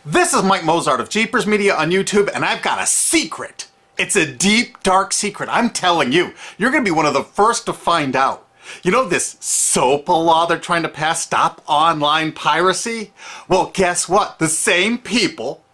This is Mike Mozart of Jeepers Media on YouTube, and I've got a secret. It's a deep, dark secret. I'm telling you, you're going to be one of the first to find out. You know this SOPA law they're trying to pass, Stop Online Piracy? Well, guess what? The same people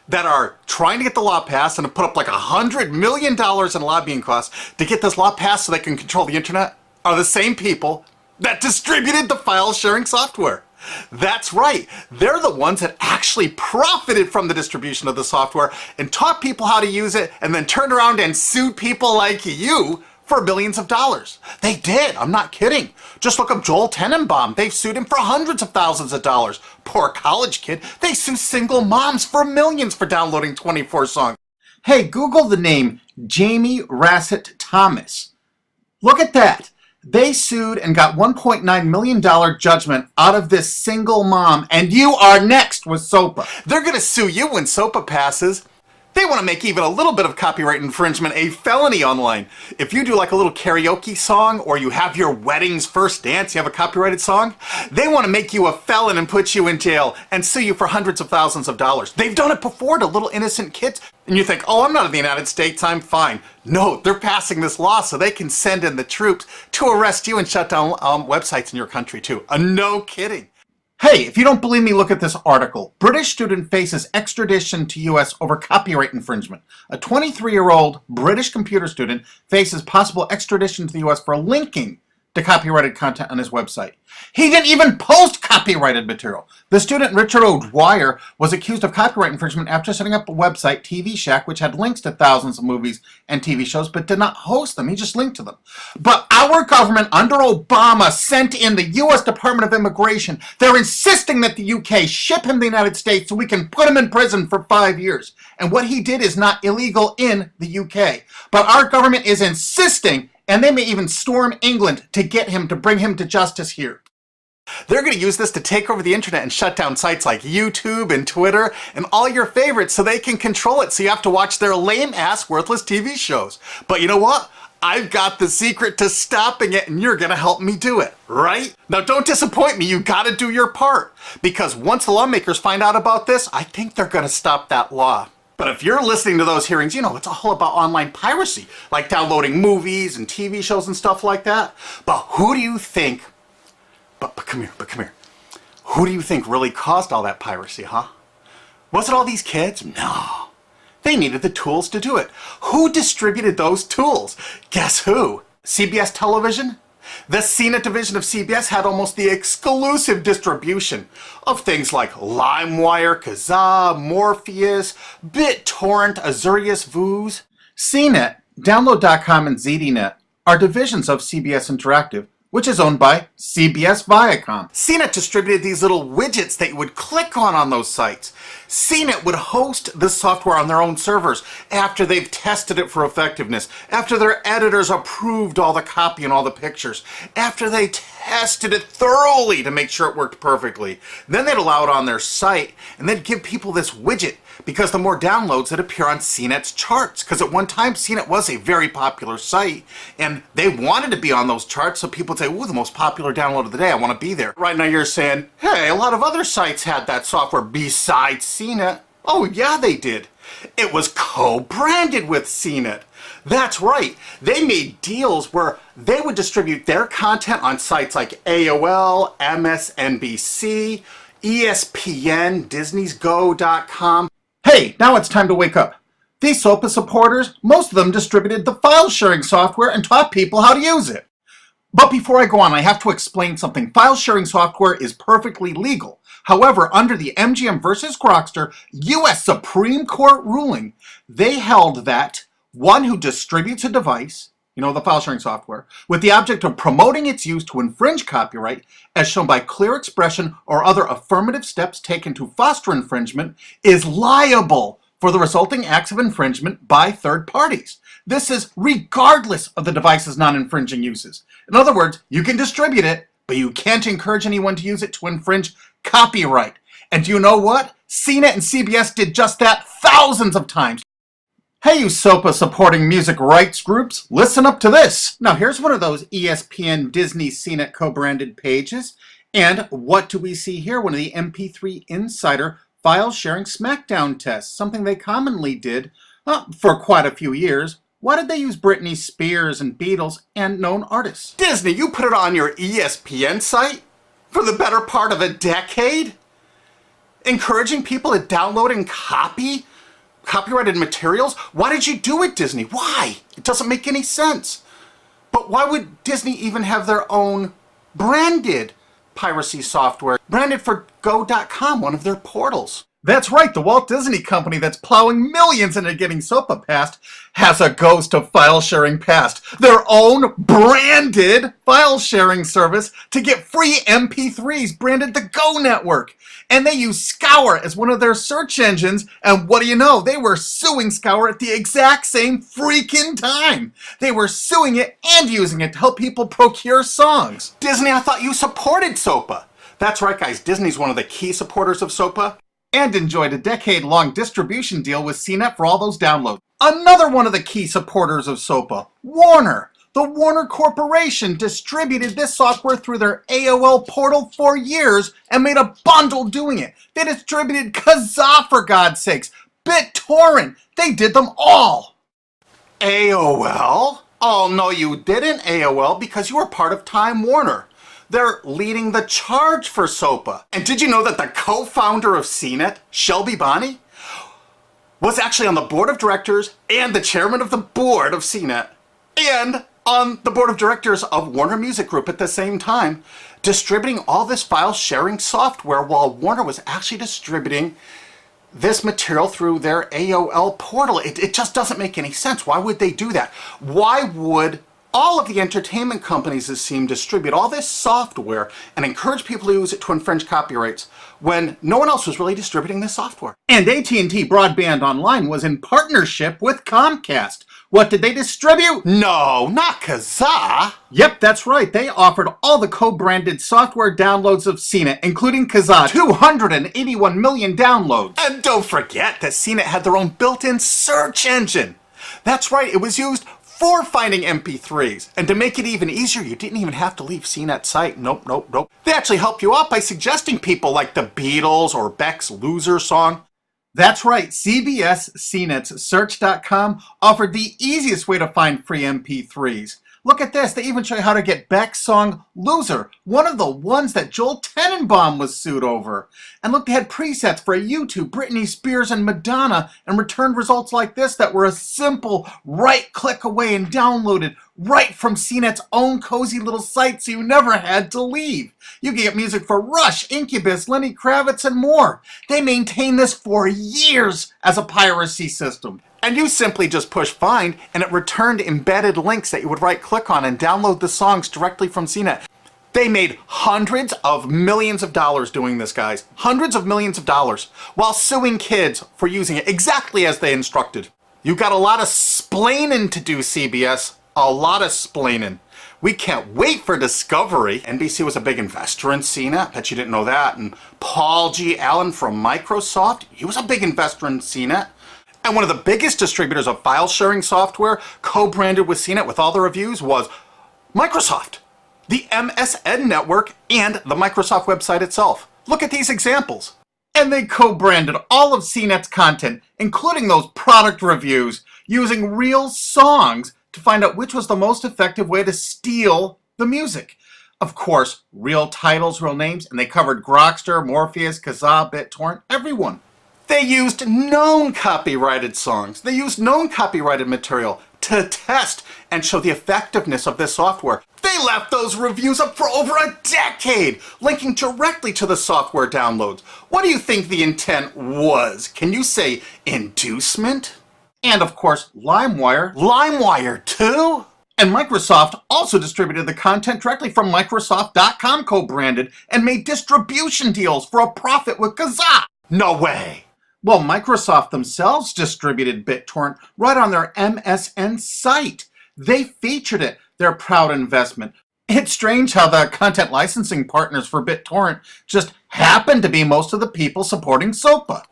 that are trying to get the law passed and have put up like $100 million in lobbying costs to get this law passed so they can control the internet are the same people that distributed the file sharing software. That's right. They're the ones that actually profited from the distribution of the software and taught people how to use it and then turned around and sued people like you for billions of dollars. They did. I'm not kidding. Just look up Joel Tenenbaum. They've sued him for hundreds of thousands of dollars. Poor college kid. They sue single moms for millions for downloading 24 songs. Hey, Google the name Jamie Rassett Thomas. Look at that. They sued and got $1.9 million judgment out of this single mom, and you are next with SOPA. They're going to sue you when SOPA passes. They want to make even a little bit of copyright infringement a felony online. If you do like a little karaoke song, or you have your wedding's first dance, you have a copyrighted song, they want to make you a felon and put you in jail and sue you for hundreds of thousands of dollars. They've done it before to little innocent kids. And you think, oh, I'm not in the United States, I'm fine. No, they're passing this law so they can send in the troops to arrest you and shut down websites in your country too. No kidding. Hey, if you don't believe me, look at this article. British student faces extradition to U.S. over copyright infringement. A 23-year-old British computer student faces possible extradition to the U.S. for linking to copyrighted content on his website. He didn't even post copyrighted material. The student, Richard O'Dwyer, was accused of copyright infringement after setting up a website, TV Shack, which had links to thousands of movies and TV shows, but did not host them. He just linked to them. But our government, under Obama, sent in the U.S. Department of Immigration. They're insisting that the U.K. ship him to the United States so we can put him in prison for 5 years. And what he did is not illegal in the U.K. But our government is insisting, and they may even storm England to get him, to bring him to justice here. They're going to use this to take over the internet and shut down sites like YouTube and Twitter and all your favorites so they can control it, so you have to watch their lame-ass, worthless TV shows. But you know what? I've got the secret to stopping it, and you're going to help me do it, right? Now, don't disappoint me. You got to do your part. Because once the lawmakers find out about this, I think they're going to stop that law. But if you're listening to those hearings, you know, it's all about online piracy, like downloading movies and TV shows and stuff like that. But who do you think, but come here. Who do you think really caused all that piracy, huh? Was it all these kids? No. They needed the tools to do it. Who distributed those tools? Guess who? CBS Television? The CNET division of CBS had almost the exclusive distribution of things like LimeWire, Kazaa, Morpheus, BitTorrent, Azurius, Vooz. CNET, Download.com, and ZDNet are divisions of CBS Interactive, which is owned by CBS Viacom. CNET distributed these little widgets that you would click on those sites. CNET would host the software on their own servers after they've tested it for effectiveness, after their editors approved all the copy and all the pictures, after they tested it thoroughly to make sure it worked perfectly. Then they'd allow it on their site, and they'd give people this widget, because the more downloads that appear on CNET's charts. Because at one time, CNET was a very popular site, and they wanted to be on those charts, so people would say, ooh, the most popular download of the day, I want to be there. Right now you're saying, hey, a lot of other sites had that software besides CNET. Oh, yeah, they did. It was co-branded with CNET. That's right. They made deals where they would distribute their content on sites like AOL, MSNBC, ESPN, Disney'sGo.com. Hey, now it's time to wake up. These SOPA supporters, most of them distributed the file sharing software and taught people how to use it. But before I go on, I have to explain something. File sharing software is perfectly legal. However, under the MGM versus Grokster U.S. Supreme Court ruling, they held that one who distributes a device, you know, the file sharing software, with the object of promoting its use to infringe copyright, as shown by clear expression or other affirmative steps taken to foster infringement, is liable for the resulting acts of infringement by third parties. This is regardless of the device's non-infringing uses. In other words, you can distribute it, but you can't encourage anyone to use it to infringe copyright. And do you know what? CNET and CBS did just that thousands of times. Hey, you SOPA supporting music rights groups, listen up to this. Now here's one of those ESPN, Disney, CNET co-branded pages. And what do we see here? One of the MP3 Insider file sharing smackdown tests, something they commonly did for quite a few years. Why did they use Britney Spears and Beatles and known artists? Disney, you put it on your ESPN site for the better part of a decade? Encouraging people to download and copy copyrighted materials? Why did you do it, Disney? Why? It doesn't make any sense. But why would Disney even have their own branded piracy software, branded for Go.com, one of their portals? That's right, the Walt Disney Company that's plowing millions into getting SOPA passed has a ghost of file sharing past. Their own branded file sharing service to get free MP3s branded the Go Network. And they use Scour as one of their search engines, and what do you know? They were suing Scour at the exact same freaking time. They were suing it and using it to help people procure songs. Disney, I thought you supported SOPA. That's right, guys, Disney's one of the key supporters of SOPA, and enjoyed a decade-long distribution deal with CNET for all those downloads. Another one of the key supporters of SOPA, Warner. The Warner Corporation distributed this software through their AOL portal for years and made a bundle doing it. They distributed Kazaa, for God's sakes, BitTorrent. They did them all. AOL? Oh, no, you didn't, AOL, because you were part of Time Warner. They're leading the charge for SOPA. And did you know that the co-founder of CNET, Shelby Bonney, was actually on the board of directors and the chairman of the board of CNET and on the board of directors of Warner Music Group at the same time, distributing all this file sharing software while Warner was actually distributing this material through their AOL portal. It just doesn't make any sense. Why would they do that? Why would all of the entertainment companies, it seemed, distribute all this software and encourage people to use it to infringe copyrights when no one else was really distributing this software? And AT&T Broadband Online was in partnership with Comcast. What did they distribute? No, not Kazaa. Yep, that's right. They offered all the co-branded software downloads of CNET, including Kazaa, 281 million downloads. And don't forget that CNET had their own built-in search engine. That's right, it was used for finding MP3s. And to make it even easier, you didn't even have to leave CNET's site. Nope. They actually help you out by suggesting people like the Beatles or Beck's Loser song. That's right, CBS CNET's Search.com offered the easiest way to find free MP3s. Look at this, they even show you how to get Beck's song Loser, one of the ones that Joel Tenenbaum was sued over. And look, they had presets for YouTube, Britney Spears, and Madonna, and returned results like this that were a simple right click away and downloaded right from CNET's own cozy little site, so you never had to leave. You can get music for Rush, Incubus, Lenny Kravitz, and more. They maintained this for years as a piracy system. And you simply just push find, and it returned embedded links that you would right-click on and download the songs directly from CNET. They made hundreds of millions of dollars doing this, guys. Hundreds of millions of dollars, while suing kids for using it exactly as they instructed. You got a lot of splaining to do, CBS. A lot of splaining. We can't wait for Discovery. NBC was a big investor in CNET. Bet you didn't know that. And Paul G. Allen from Microsoft, he was a big investor in CNET. And one of the biggest distributors of file sharing software co-branded with CNET with all the reviews was Microsoft, the MSN network, and the Microsoft website itself. Look at these examples. And they co-branded all of CNET's content, including those product reviews, using real songs to find out which was the most effective way to steal the music. Of course, real titles, real names, and they covered Grokster, Morpheus, Kazaa, BitTorrent, everyone. They used known copyrighted songs. They used known copyrighted material to test and show the effectiveness of this software. They left those reviews up for over a decade, linking directly to the software downloads. What do you think the intent was? Can you say inducement? And of course, LimeWire. LimeWire too? And Microsoft also distributed the content directly from Microsoft.com co-branded and made distribution deals for a profit with Kazaa. No way. Well, Microsoft themselves distributed BitTorrent right on their MSN site. They featured it, their proud investment. It's strange how the content licensing partners for BitTorrent just happen to be most of the people supporting SOPA.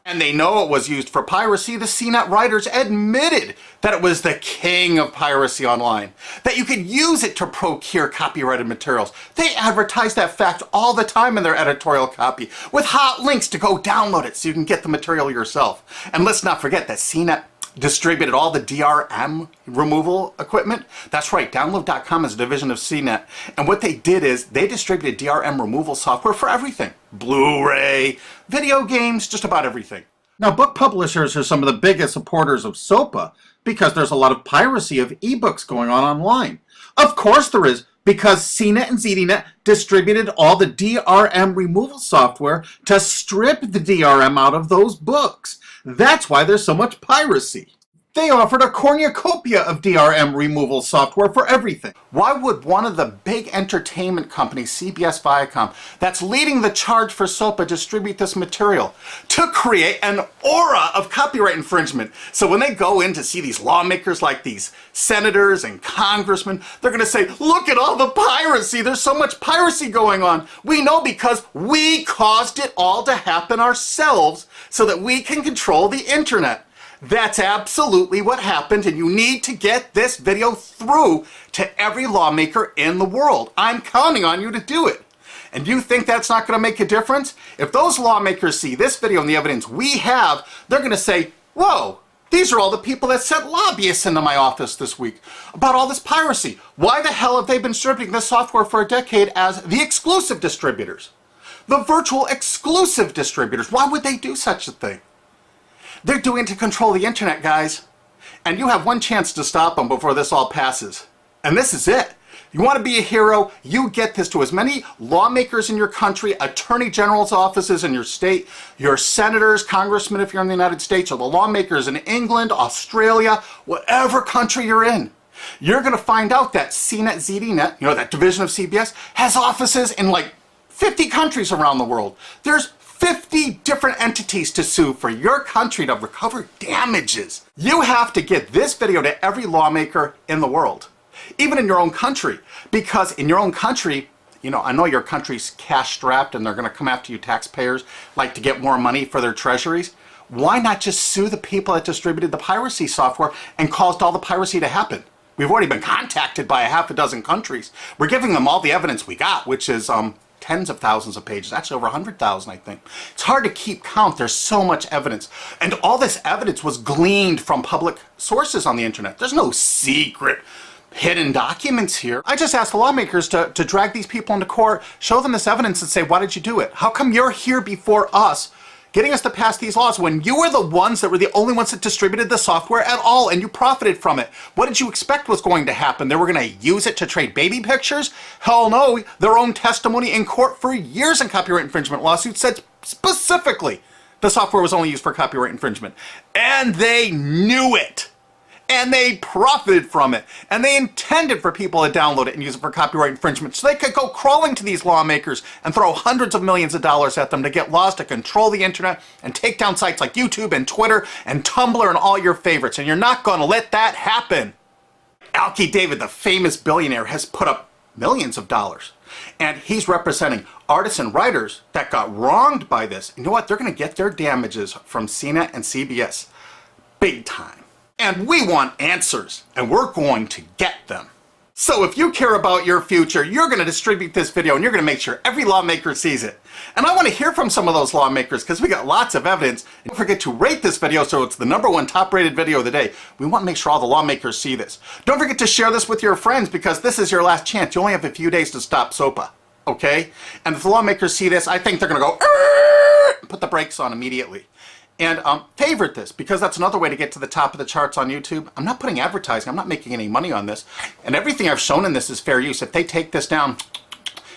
And they know it was used for piracy. The CNET writers admitted that it was the king of piracy online, that you could use it to procure copyrighted materials. They advertise that fact all the time in their editorial copy with hot links to go download it so you can get the material yourself. And let's not forget that CNET distributed all the DRM removal equipment. That's right, Download.com is a division of CNET. And what they did is they distributed DRM removal software for everything. Blu-ray, video games, just about everything. Now, book publishers are some of the biggest supporters of SOPA because there's a lot of piracy of ebooks going on online. Of course there is, because CNET and ZDNet distributed all the DRM removal software to strip the DRM out of those books. That's why there's so much piracy. They offered a cornucopia of DRM removal software for everything. Why would one of the big entertainment companies, CBS Viacom, that's leading the charge for SOPA distribute this material? To create an aura of copyright infringement. So when they go in to see these lawmakers like these senators and congressmen, they're going to say, look at all the piracy. There's so much piracy going on. We know because we caused it all to happen ourselves so that we can control the internet. That's absolutely what happened, and you need to get this video through to every lawmaker in the world. I'm counting on you to do it. And you think that's not going to make a difference? If those lawmakers see this video and the evidence we have, they're going to say, whoa, these are all the people that sent lobbyists into my office this week about all this piracy. Why the hell have they been distributing this software for a decade as the exclusive distributors? The virtual exclusive distributors. Why would they do such a thing? They're doing it to control the internet, guys. And you have one chance to stop them before this all passes. And this is it. You want to be a hero, you get this to as many lawmakers in your country, attorney general's offices in your state, your senators, congressmen if you're in the United States, or the lawmakers in England, Australia, whatever country you're in. You're going to find out that CNET, ZDNet, that division of CBS, has offices in like 50 countries around the world. There's 50 different entities to sue for your country to recover damages. You have to get this video to every lawmaker in the world, even in your own country, because in your own country, I know your country's cash strapped and they're going to come after you taxpayers like to get more money for their treasuries. Why not just sue the people that distributed the piracy software and caused all the piracy to happen? We've already been contacted by a half a dozen countries. We're giving them all the evidence we got, which is tens of thousands of pages, actually over 100,000, I think. It's hard to keep count. There's so much evidence. And all this evidence was gleaned from public sources on the internet. There's no secret hidden documents here. I just asked the lawmakers to drag these people into court, show them this evidence and say, why did you do it? How come you're here before us getting us to pass these laws when you were the ones that were the only ones that distributed the software at all and you profited from it? What did you expect was going to happen? They were going to use it to trade baby pictures? Hell no. Their own testimony in court for years in copyright infringement lawsuits said specifically the software was only used for copyright infringement. And they knew it. And they profited from it. And they intended for people to download it and use it for copyright infringement so they could go crawling to these lawmakers and throw hundreds of millions of dollars at them to get laws to control the internet and take down sites like YouTube and Twitter and Tumblr and all your favorites. And you're not going to let that happen. Alki David, the famous billionaire, has put up millions of dollars. And he's representing artists and writers that got wronged by this. And you know what? They're going to get their damages from CNET and CBS big time. And we want answers, and we're going to get them. So if you care about your future, you're going to distribute this video and you're going to make sure every lawmaker sees it. And I want to hear from some of those lawmakers because we got lots of evidence. And don't forget to rate this video so it's the #1 top rated video of the day. We want to make sure all the lawmakers see this. Don't forget to share this with your friends because this is your last chance. You only have a few days to stop SOPA, okay? And if the lawmakers see this, I think they're going to go, put the brakes on immediately. And favorite this, because that's another way to get to the top of the charts on YouTube. I'm not putting advertising. I'm not making any money on this. And everything I've shown in this is fair use. If they take this down,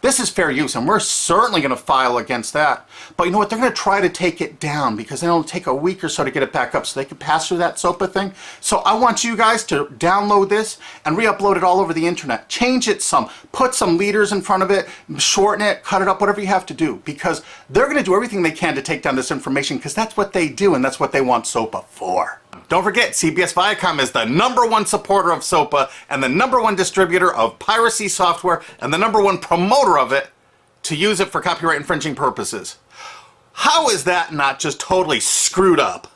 this is fair use, and we're certainly going to file against that. But you know what? They're going to try to take it down because it'll take a week or so to get it back up so they can pass through that SOPA thing. So I want you guys to download this and re-upload it all over the internet. Change it some. Put some leaders in front of it. Shorten it. Cut it up. Whatever you have to do. Because they're going to do everything they can to take down this information because that's what they do and that's what they want SOPA for. Don't forget, CBS Viacom is the #1 supporter of SOPA and the #1 distributor of piracy software and the #1 promoter of it to use it for copyright infringing purposes. How is that not just totally screwed up?